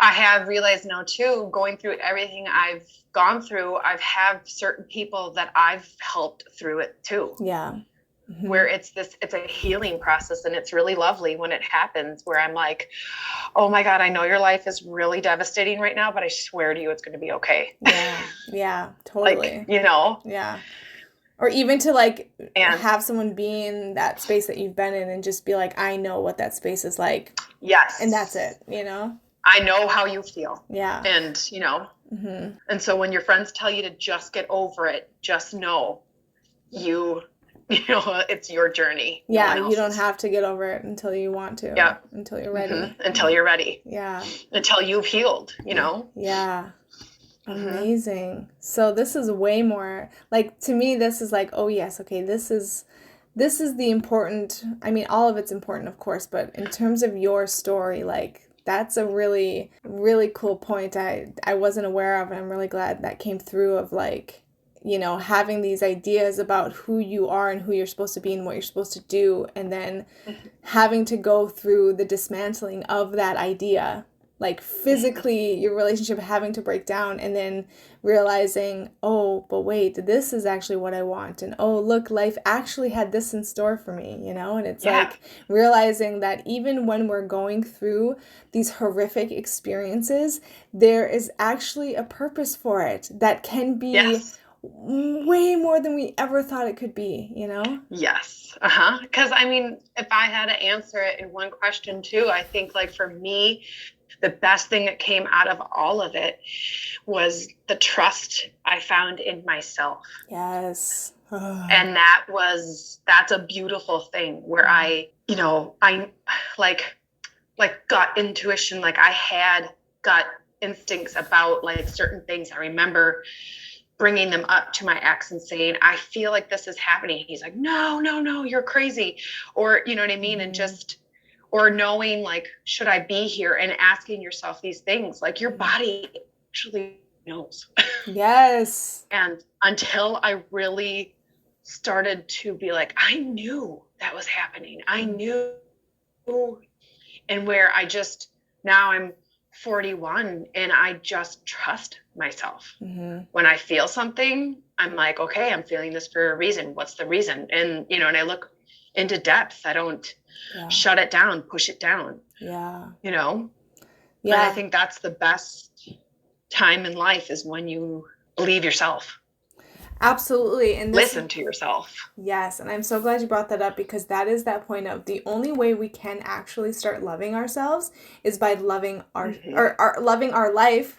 Speaker 2: I have realized now too, going through everything I've gone through, I've had certain people that I've helped through it too.
Speaker 1: Yeah.
Speaker 2: Where it's a healing process, and it's really lovely when it happens, where I'm like, oh my God, I know your life is really devastating right now, but I swear to you, it's going to be okay.
Speaker 1: Yeah, totally.
Speaker 2: Like, you know?
Speaker 1: Yeah. Or even to like have someone be in that space that you've been in and just be like, I know what that space is like.
Speaker 2: Yes.
Speaker 1: And that's it, you know?
Speaker 2: I know how you feel.
Speaker 1: Yeah.
Speaker 2: And, you know, and so when your friends tell you to just get over it, just know you know, it's your journey.
Speaker 1: Yeah, you don't have to get over it until you want to.
Speaker 2: Yeah.
Speaker 1: Until you're ready.
Speaker 2: Until you're ready.
Speaker 1: Yeah.
Speaker 2: Until you've healed, you know?
Speaker 1: Yeah. Amazing. So this is way more, like, to me, this is like, oh yes, okay, this is the important, I mean, all of it's important, of course, but in terms of your story, like, that's a really, really cool point I wasn't aware of, and I'm really glad that came through of, like, having these ideas about who you are and who you're supposed to be and what you're supposed to do, and then having to go through the dismantling of that idea, like physically your relationship having to break down, and then realizing, oh, but wait, this is actually what I want, and oh, look, life actually had this in store for me, and it's like realizing that even when we're going through these horrific experiences, there is actually a purpose for it that can be way more than we ever thought it could be,
Speaker 2: Yes. Because I mean, if I had to answer it in one question too, I think like for me, the best thing that came out of all of it was the trust I found in myself.
Speaker 1: Yes.
Speaker 2: And that's a beautiful thing where I like gut intuition, like I had gut instincts about like certain things. I remember bringing them up to my ex and saying, I feel like this is happening. He's like, no, you're crazy. Or, you know what I mean? And just, or knowing like, should I be here, and asking yourself these things, like your body actually knows.
Speaker 1: Yes.
Speaker 2: And until I really started to be like, I knew that was happening. I knew. And where now I'm 41 and I just trust myself. When I feel something, I'm like, okay, I'm feeling this for a reason. What's the reason? And, and I look into depth. I don't shut it down, push it down.
Speaker 1: Yeah.
Speaker 2: And I think that's the best time in life, is when you believe yourself.
Speaker 1: Absolutely. And
Speaker 2: listen to yourself.
Speaker 1: Yes. And I'm so glad you brought that up, because that is that point of the only way we can actually start loving ourselves is by loving loving our life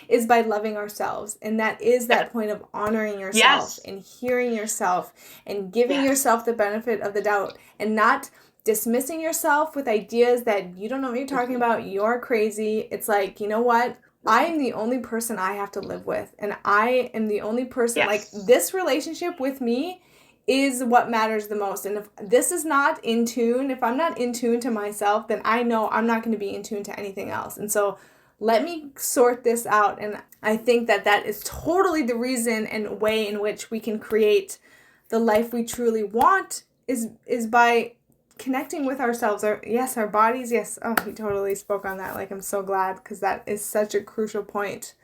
Speaker 1: is by loving ourselves. And that is that point of honoring yourself and hearing yourself and giving yourself the benefit of the doubt, and not dismissing yourself with ideas that you don't know what you're talking about. You're crazy. It's like, you know what? I am the only person I have to live with, and I am the only person, like, this relationship with me is what matters the most. And if this is not in tune, if I'm not in tune to myself, then I know I'm not going to be in tune to anything else. And so let me sort this out. And I think that that is totally the reason and way in which we can create the life we truly want is by connecting with ourselves, our bodies. Oh, he totally spoke on that. Like, I'm so glad, because that is such a crucial point.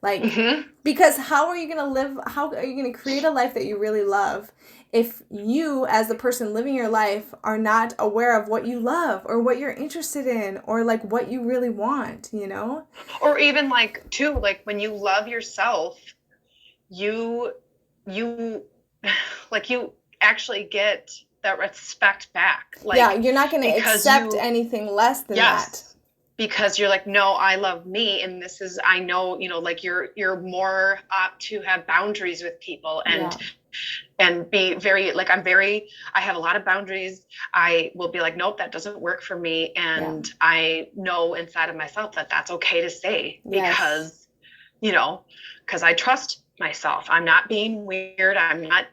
Speaker 1: Like, because how are you going to create a life that you really love if you, as the person living your life, are not aware of what you love or what you're interested in or like what you really want,
Speaker 2: Or even like too, like when you love yourself, you like you actually get that respect back. Like,
Speaker 1: you're not going to accept anything less than that.
Speaker 2: Because you're like, no, I love me, and this is, I know, like you're more apt to have boundaries with people and be very, like, I have a lot of boundaries. I will be like, nope, that doesn't work for me, and I know inside of myself that that's okay to say, because because I trust myself. I'm not being weird. I'm not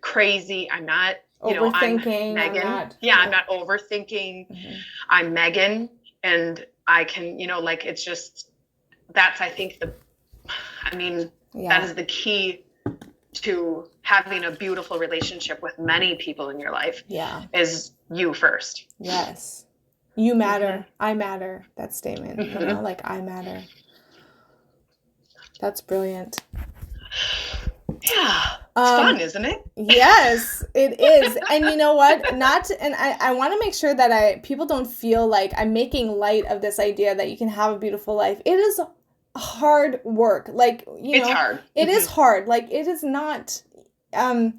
Speaker 2: crazy. I'm not
Speaker 1: overthinking.
Speaker 2: I'm Megan. I'm not overthinking. I'm Megan, and I can, like, it's just, that's, I think that is the key to having a beautiful relationship with many people in your life. Is you first.
Speaker 1: Yes. You matter. I matter. That statement, like, I matter. That's brilliant.
Speaker 2: Yeah. It's fun, isn't it?
Speaker 1: Yes, it is. And you know what? I want to make sure that people don't feel like I'm making light of this idea that you can have a beautiful life. It is hard work. Like,
Speaker 2: it's hard.
Speaker 1: It is hard. Like, it is not, I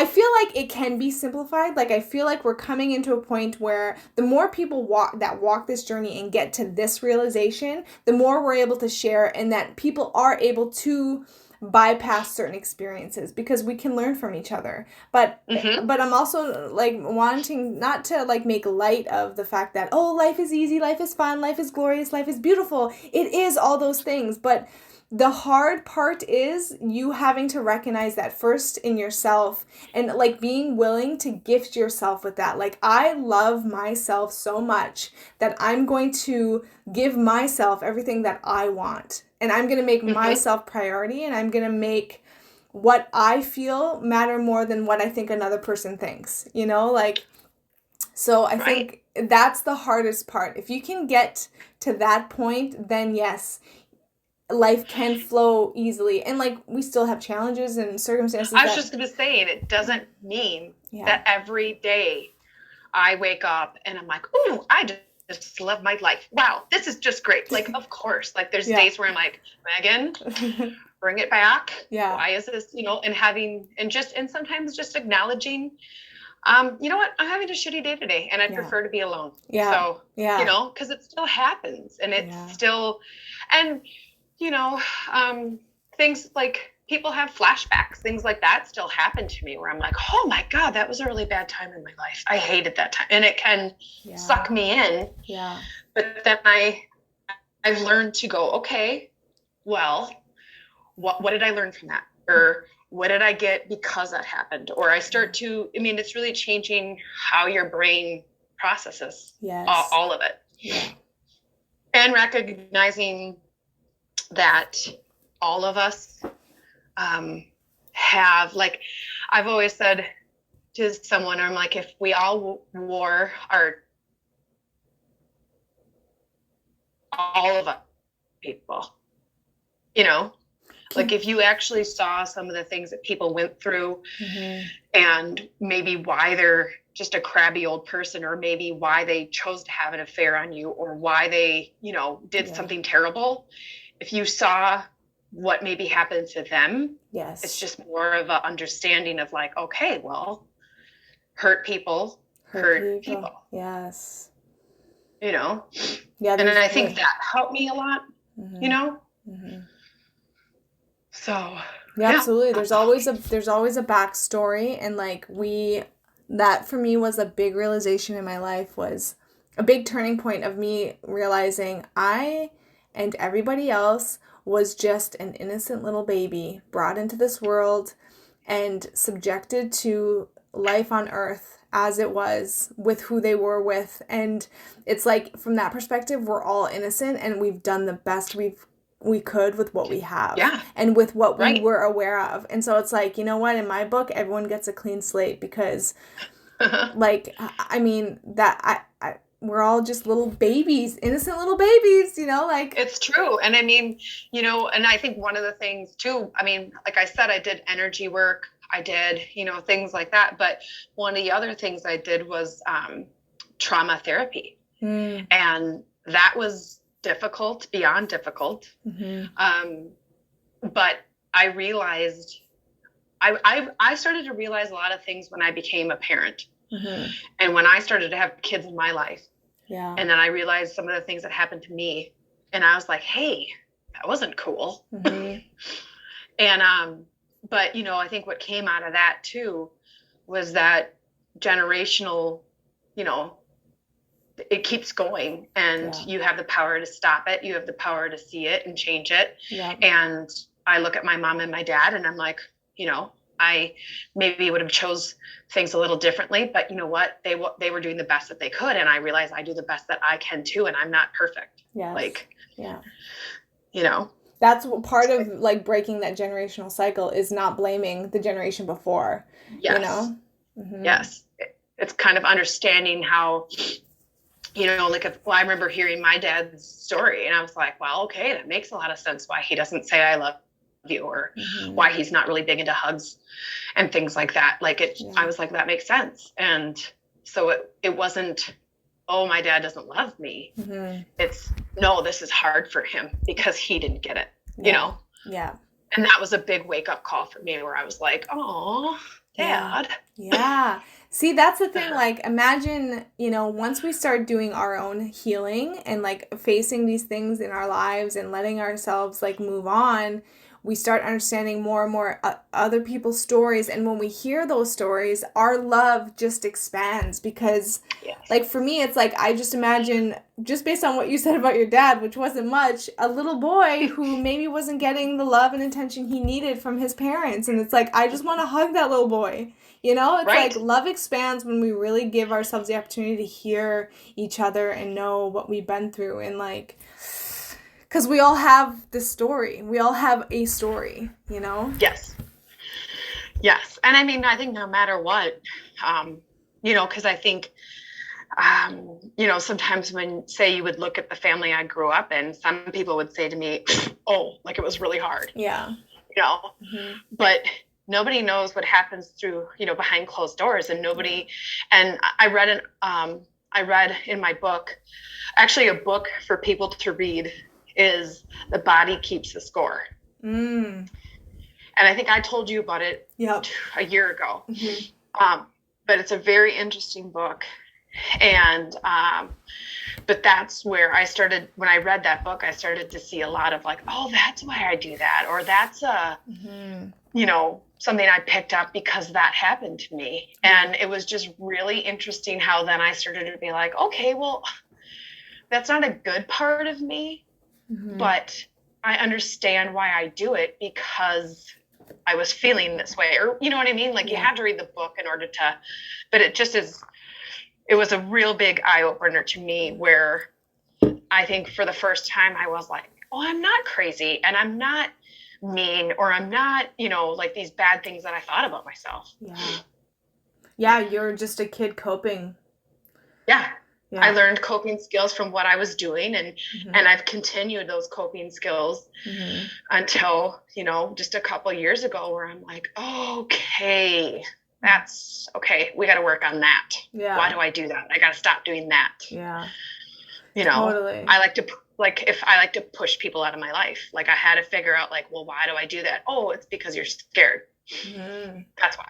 Speaker 1: feel like it can be simplified. Like, I feel like we're coming into a point where the more people walk this journey and get to this realization, the more we're able to share, and that people are able to bypass certain experiences because we can learn from each other. But I'm also like wanting not to like make light of the fact that, oh, life is easy, life is fun, life is glorious, life is beautiful. It is all those things, but the hard part is you having to recognize that first in yourself, and like being willing to gift yourself with that. Like, I love myself so much that I'm going to give myself everything that I want, and I'm going to make myself priority, and I'm going to make what I feel matter more than what I think another person thinks, you know, like, so I think that's the hardest part. If you can get to that point, then yes, life can flow easily. And like, we still have challenges and circumstances.
Speaker 2: I was just going to say, it doesn't mean that every day I wake up and I'm like, ooh, I just love my life. Wow, this is just great. Like, of course, like there's days where I'm like, Megan, bring it back.
Speaker 1: Yeah.
Speaker 2: Why is this, you know, and sometimes just acknowledging, you know what, I'm having a shitty day today and I'd prefer to be alone.
Speaker 1: Yeah.
Speaker 2: So,
Speaker 1: yeah.
Speaker 2: you know, because it still happens and it's still, and, you know, things like people have flashbacks, things like that still happen to me where I'm like, oh my God, that was a really bad time in my life. I hated that time. And it can suck me in.
Speaker 1: Yeah.
Speaker 2: But then I've learned to go, okay, well, what did I learn from that? Or what did I get because that happened? Or I start to, I mean, it's really changing how your brain processes all of it.
Speaker 1: Yeah.
Speaker 2: And recognizing that all of us have, like, I've always said to someone, I'm like, if we all wore all of us people, you know, like if you actually saw some of the things that people went through and maybe why they're just a crabby old person, or maybe why they chose to have an affair on you, or why they, you know, did something terrible. If you saw what maybe happened to them, it's just more of an understanding of like, okay, well, hurt people.
Speaker 1: Yes.
Speaker 2: You know? Yeah. And I think that helped me a lot, you know? So
Speaker 1: yeah, absolutely. There's always a backstory, and like that for me was a big realization in my life, was a big turning point of me realizing I and everybody else was just an innocent little baby brought into this world and subjected to life on earth as it was with who they were with. And it's like, from that perspective, we're all innocent and we've done the best we could with what we have and with what we were aware of. And so it's like, you know what, in my book, everyone gets a clean slate because like, I mean, that we're all just little babies, innocent little babies, you know, like.
Speaker 2: It's true. And I mean, you know, and I think one of the things too, I mean, like I said, I did energy work, I did, you know, things like that. But one of the other things I did was trauma therapy. And that was difficult, beyond difficult. But I realized, I started to realize a lot of things when I became a parent. And when I started to have kids in my life. And then I realized some of the things that happened to me. And I was like, hey, that wasn't cool. And, but, you know, I think what came out of that too was that generational, you know, it keeps going, and you have the power to stop it. You have the power to see it and change it. And I look at my mom and my dad and I'm like, you know, I maybe would have chose things a little differently, but you know what? They were doing the best that they could. And I realized I do the best that I can too. And I'm not perfect. Like, you know,
Speaker 1: that's what part of like breaking that generational cycle is, not blaming the generation before, you know?
Speaker 2: Yes. It's kind of understanding how, you know, like I remember hearing my dad's story and I was like, well, okay, that makes a lot of sense why he doesn't say I love you, or why he's not really big into hugs and things like that. Like I was like, that makes sense. And so it wasn't, oh, my dad doesn't love me. It's, no, this is hard for him because he didn't get it, you know? And that was a big wake up call for me where I was like, oh, Dad.
Speaker 1: See, that's the thing. Like, imagine, you know, once we start doing our own healing and like facing these things in our lives and letting ourselves like move on, we start understanding more and more other people's stories. And when we hear those stories, our love just expands because, like, for me, it's like, I just imagine, just based on what you said about your dad, which wasn't much, a little boy who maybe wasn't getting the love and attention he needed from his parents. And it's like, I just want to hug that little boy. You know, it's like love expands when we really give ourselves the opportunity to hear each other and know what we've been through. And like, because we all have this story. We all have a story, you know?
Speaker 2: Yes. Yes. And I mean, I think no matter what, um, because I think, sometimes when, say, you would look at the family I grew up in, some people would say to me, oh, like it was really hard,
Speaker 1: Yeah.
Speaker 2: you know,
Speaker 1: Mm-hmm.
Speaker 2: but nobody knows what happens through, behind closed doors, and nobody, and I read in my book, actually a book for people to read is The Body Keeps the Score.
Speaker 1: Mm.
Speaker 2: And I think I told you about it
Speaker 1: Yep.
Speaker 2: a year ago.
Speaker 1: Mm-hmm.
Speaker 2: But it's a very interesting book. And, but that's where I started, when I read that book, I started to see a lot of like, oh, that's why I do that. Or that's something I picked up because that happened to me. And it was just really interesting how then I started to be like, okay, well, that's not a good part of me, but I understand why I do it because I was feeling this way, or you know what I mean? Like you have to read the book in order to, but it was a real big eye opener to me where I think for the first time I was like, oh, I'm not crazy and I'm not mean, or I'm not, like these bad things that I thought about myself.
Speaker 1: Yeah. Yeah, you're just a kid coping.
Speaker 2: Yeah.
Speaker 1: Yeah.
Speaker 2: I learned coping skills from what I was doing, and I've continued those coping skills until, just a couple years ago where I'm like, oh, okay, that's okay. We got to work on that.
Speaker 1: Yeah.
Speaker 2: Why do I do that? I got to stop doing that.
Speaker 1: Yeah.
Speaker 2: Totally. I like to push people out of my life. Like I had to figure out like, well, why do I do that? Oh, it's because you're scared. That's why.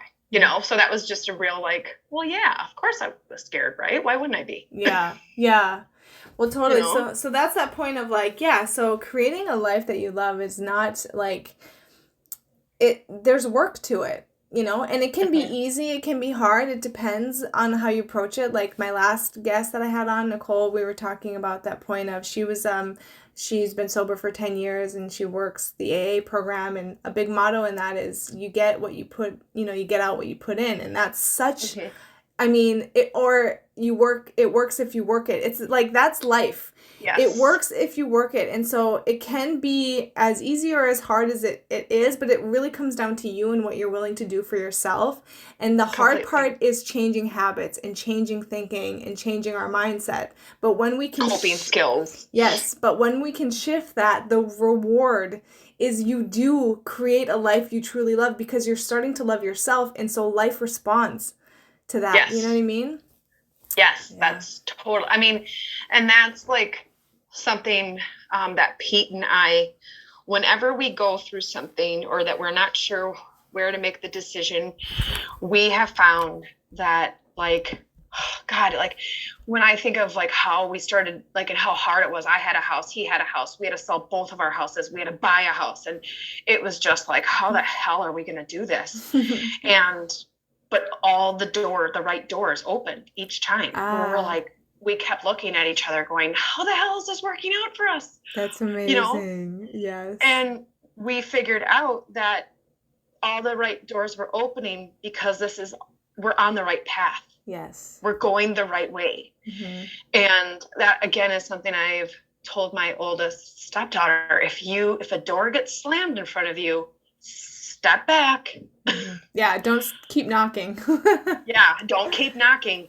Speaker 2: So that was just a real like, well, yeah, of course I was scared, right? Why wouldn't I be?
Speaker 1: Yeah. Yeah. Well, totally. So that's that point of like, yeah, so creating a life that you love is not like there's work to it, and it can be easy, it can be hard, it depends on how you approach it. Like my last guest that I had on, Nicole, we were talking about that point of she's been sober for 10 years and she works the AA program, and a big motto in that is you get what you put, you get out what you put in, and that's such I mean, it works if you work it. It's like that's life.
Speaker 2: Yes.
Speaker 1: It works if you work it. And so it can be as easy or as hard as it is, but it really comes down to you and what you're willing to do for yourself. And the hard part is changing habits and changing thinking and changing our mindset. But when we can
Speaker 2: coping skills.
Speaker 1: Yes, but when we can shift that, the reward is you do create a life you truly love because you're starting to love yourself, and so life responds to that. Yes. You know what I mean?
Speaker 2: Yes, that's total. I mean, and that's like something that Pete and I, whenever we go through something or that we're not sure where to make the decision, we have found that like, God, like when I think of like how we started, like, and how hard it was, I had a house, he had a house, we had to sell both of our houses, we had to buy a house. And it was just like, how the hell are we going to do this? But all the right doors opened each time. We're like, we kept looking at each other going, how the hell is this working out for us?
Speaker 1: That's amazing. Yes.
Speaker 2: And we figured out that all the right doors were opening because we're on the right path.
Speaker 1: Yes.
Speaker 2: We're going the right way. And that again is something I've told my oldest stepdaughter. If a door gets slammed in front of you, step back.
Speaker 1: Yeah, don't keep knocking.
Speaker 2: Yeah, don't keep knocking.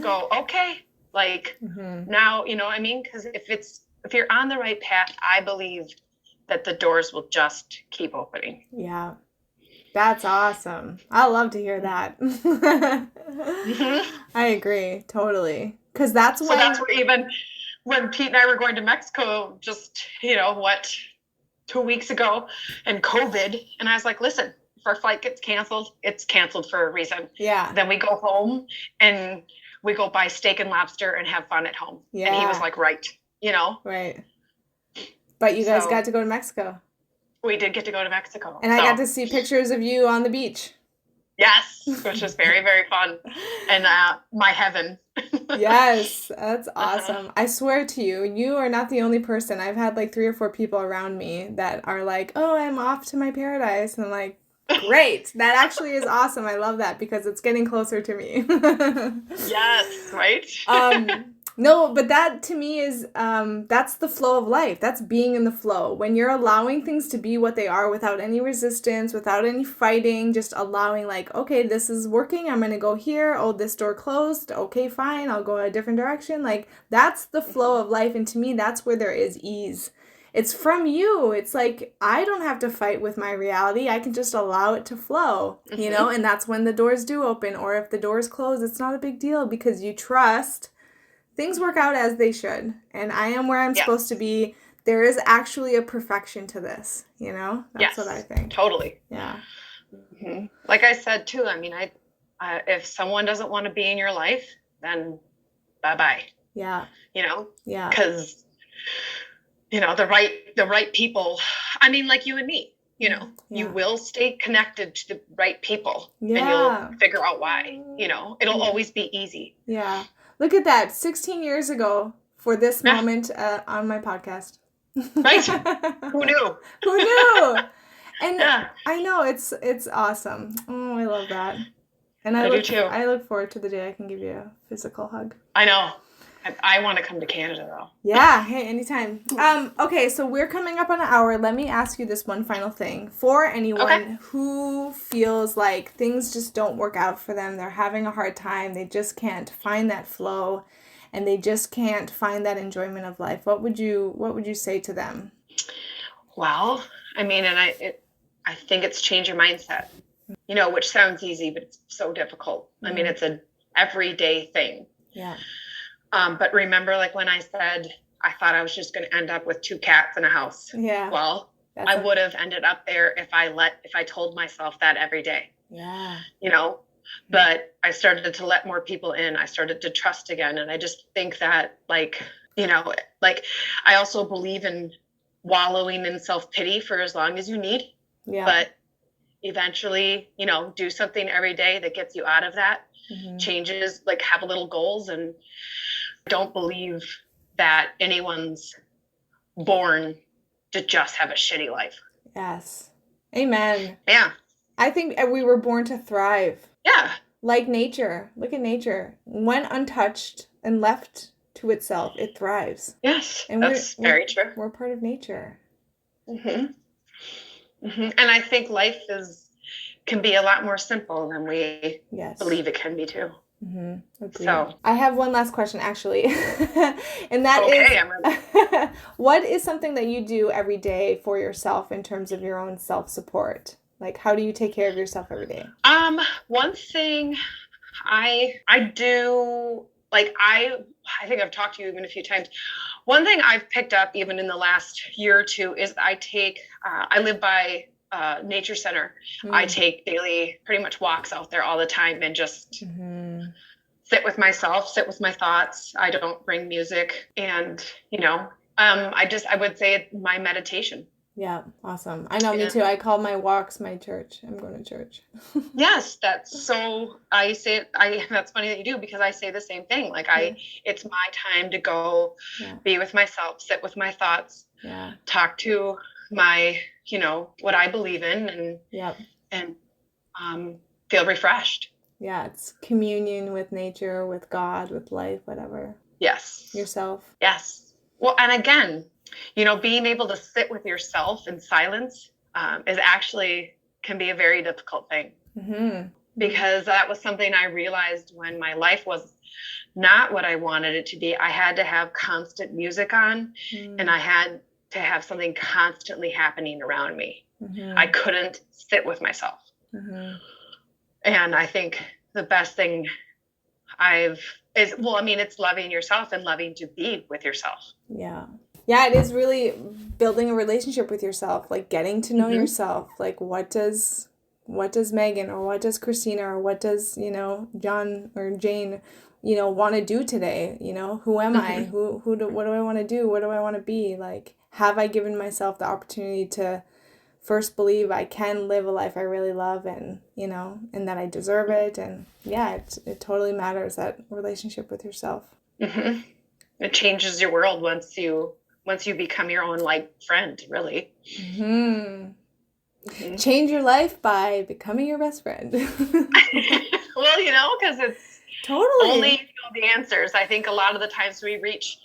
Speaker 2: Go, okay, like now, you know what I mean? Because if you're on the right path, I believe that the doors will just keep opening.
Speaker 1: Yeah. That's awesome. I love to hear that. I agree, totally. Because that's
Speaker 2: where even when Pete and I were going to Mexico just, 2 weeks ago, and COVID, and I was like, listen, if our flight gets canceled, it's canceled for a reason.
Speaker 1: Yeah.
Speaker 2: Then we go home and we go buy steak and lobster and have fun at home. Yeah. And he was like, right.
Speaker 1: Right. But you guys got to go to Mexico.
Speaker 2: We did get to go to Mexico.
Speaker 1: And I got to see pictures of you on the beach.
Speaker 2: Yes, which was very, very fun. And my heaven.
Speaker 1: Yes, that's awesome. I swear to you, you are not the only person. I've had like 3 or 4 people around me that are like, oh, I'm off to my paradise. And I'm like, great. That actually is awesome. I love that because it's getting closer to me.
Speaker 2: Yes, right?
Speaker 1: No, but that to me is that's the flow of life. That's being in the flow. When you're allowing things to be what they are without any resistance, without any fighting, just allowing like, okay, this is working. I'm going to go here. Oh, this door closed. Okay, fine. I'll go a different direction. Like that's the flow of life, and to me that's where there is ease. It's from you. It's like I don't have to fight with my reality. I can just allow it to flow, and that's when the doors do open, or if the doors close, it's not a big deal because you trust things work out as they should, and I am where I'm supposed to be. There is actually a perfection to this, That's what I think.
Speaker 2: Totally.
Speaker 1: Yeah.
Speaker 2: Like I said too, I mean, if someone doesn't want to be in your life, then bye-bye.
Speaker 1: Yeah.
Speaker 2: Yeah. Because the right people, I mean, like you and me, you will stay connected to the right people, and you'll figure out why. It'll always be easy.
Speaker 1: Yeah. Look at that, 16 years ago for this moment on my podcast.
Speaker 2: Right? Who knew?
Speaker 1: Who knew? And I know it's awesome. Oh, I love that. And I do too. I look forward to the day I can give you a physical hug.
Speaker 2: I know. I want to come to Canada though.
Speaker 1: Yeah, hey, anytime. Okay, so we're coming up on an hour. Let me ask you this one final thing. For anyone who feels like things just don't work out for them, they're having a hard time, they just can't find that flow, and they just can't find that enjoyment of life, what would you say to them?
Speaker 2: Well, I mean, and I think it's change your mindset. Which sounds easy, but it's so difficult. I mean, it's an everyday thing.
Speaker 1: Yeah.
Speaker 2: But remember, like when I said I thought I was just going to end up with 2 cats in a house.
Speaker 1: Yeah.
Speaker 2: Well, I would have ended up there if I told myself that every day.
Speaker 1: Yeah.
Speaker 2: But I started to let more people in. I started to trust again. And I just think that like I also believe in wallowing in self-pity for as long as you need.
Speaker 1: Yeah.
Speaker 2: But eventually, do something every day that gets you out of that. Changes, like have little goals, and don't believe that anyone's born to just have a shitty life.
Speaker 1: Yes. Amen.
Speaker 2: Yeah.
Speaker 1: I think we were born to thrive.
Speaker 2: Yeah.
Speaker 1: Like nature. Look at nature. When untouched and left to itself, it thrives.
Speaker 2: Yes, and that's very true.
Speaker 1: We're part of nature.
Speaker 2: And I think life can be a lot more simple than we believe it can be too. So
Speaker 1: I have one last question actually. And that is what is something that you do every day for yourself in terms of your own self-support? Like how do you take care of yourself every day?
Speaker 2: One thing I do, like I think I've talked to you even a few times. One thing I've picked up even in the last year or two is I live by nature center. I take daily pretty much walks out there all the time and just sit with myself, sit with my thoughts. I don't bring music, and I would say it's my meditation.
Speaker 1: Yeah, awesome. I know, me too. I call my walks my church. I'm going to church.
Speaker 2: Yes, that's funny that you do, because I say the same thing. Like it's my time to go be with myself, sit with my thoughts, talk to my, what I believe in, and feel refreshed.
Speaker 1: Yeah, it's communion with nature, with God, with life, whatever.
Speaker 2: Yes.
Speaker 1: Yourself.
Speaker 2: Yes. Well, and again, being able to sit with yourself in silence can be a very difficult thing. Because that was something I realized when my life was not what I wanted it to be. I had to have constant music on, and I had to have something constantly happening around me. I couldn't sit with myself. And I think the best thing it's loving yourself and loving to be with yourself.
Speaker 1: Yeah. Yeah, it is really building a relationship with yourself, like getting to know yourself. Like what does Megan or what does Christina or what does, John or Jane, want to do today? Who am I? What do I want to do? What do I want to be? Like, have I given myself the opportunity to first believe I can live a life I really love, and and that I deserve it, and it totally matters, that relationship with yourself.
Speaker 2: It changes your world once you become your own friend, really.
Speaker 1: Change your life by becoming your best friend.
Speaker 2: Well, because only you
Speaker 1: Totally.
Speaker 2: know the answers. I think a lot of the times we reach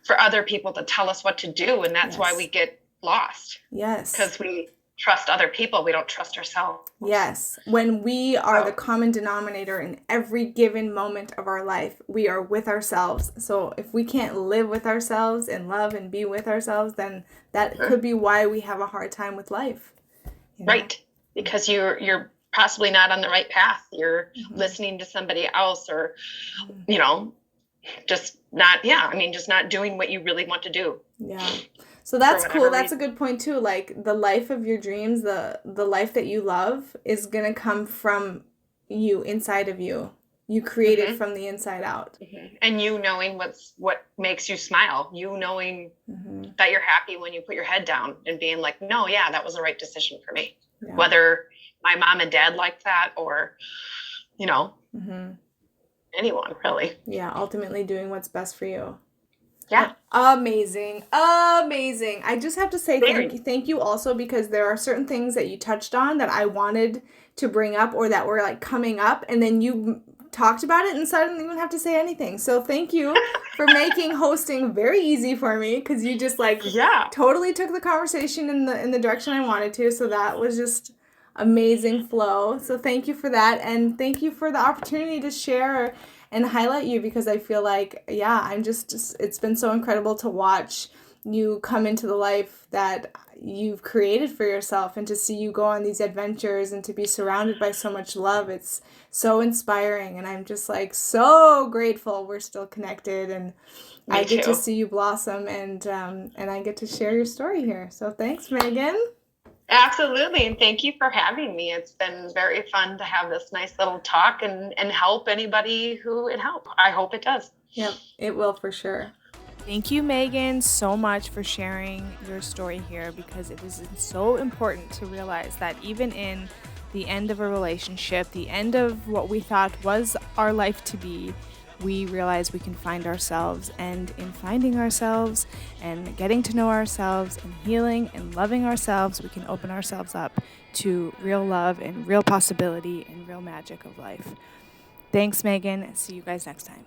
Speaker 2: for other people to tell us what to do, and that's why we
Speaker 1: Yes.
Speaker 2: get lost
Speaker 1: Yes.
Speaker 2: because we trust other people. We don't trust ourselves.
Speaker 1: Yes. When we are the
Speaker 2: So,
Speaker 1: common denominator in every given moment of our life, we are with ourselves. So if we can't live with ourselves and love and be with ourselves, then that could be why we have a hard time with life, you know?
Speaker 2: right, because you're possibly not on the right path. You're listening to somebody else, or you know, just not. Yeah, I mean, just not doing what you really want to do.
Speaker 1: Yeah. So
Speaker 2: For
Speaker 1: that's cool.
Speaker 2: whatever
Speaker 1: That's a
Speaker 2: reason.
Speaker 1: good point too. Like the life of your dreams, the life that you love is going to come from you, inside of you. You create it
Speaker 2: Mm-hmm.
Speaker 1: from the inside out.
Speaker 2: Mm-hmm. And you knowing what makes you smile, you knowing
Speaker 1: Mm-hmm.
Speaker 2: that you're happy when you put your head down and being like, no, yeah, that was the right decision for me.
Speaker 1: Yeah.
Speaker 2: Whether my mom and dad liked that, or you know,
Speaker 1: Mm-hmm.
Speaker 2: anyone really.
Speaker 1: Yeah, ultimately doing what's best for you.
Speaker 2: Yeah.
Speaker 1: Amazing. Amazing. I just have to say thank
Speaker 2: Very.
Speaker 1: you. Thank you also because there are certain things that you touched on that I wanted to bring up or that were like coming up and then you talked about it and so I didn't even have to say anything. So thank you for making hosting very easy for me because you just like
Speaker 2: Yeah.
Speaker 1: totally took the conversation in the direction I wanted to. So that was just amazing flow. So thank you for that and thank you for the opportunity to share and highlight you because I feel like, yeah, I'm just it's been so incredible to watch you come into the life that you've created for yourself and to see you go on these adventures and to be surrounded by so much love. It's so inspiring. And I'm just like so grateful we're still connected and I
Speaker 2: Me
Speaker 1: get to
Speaker 2: too.
Speaker 1: see you blossom and I get to share your story here. So thanks, Megan.
Speaker 2: Absolutely. And thank you for having me. It's been very fun to have this nice little talk and help anybody who it help. I hope it does.
Speaker 1: Yep, it will for sure. Thank you, Megan, so much for sharing your story here because it is so important to realize that even in the end of a relationship, the end of what we thought was our life to be, we realize we can find ourselves. And in finding ourselves and getting to know ourselves and healing and loving ourselves, we can open ourselves up to real love and real possibility and real magic of life. Thanks, Megan. See you guys next time.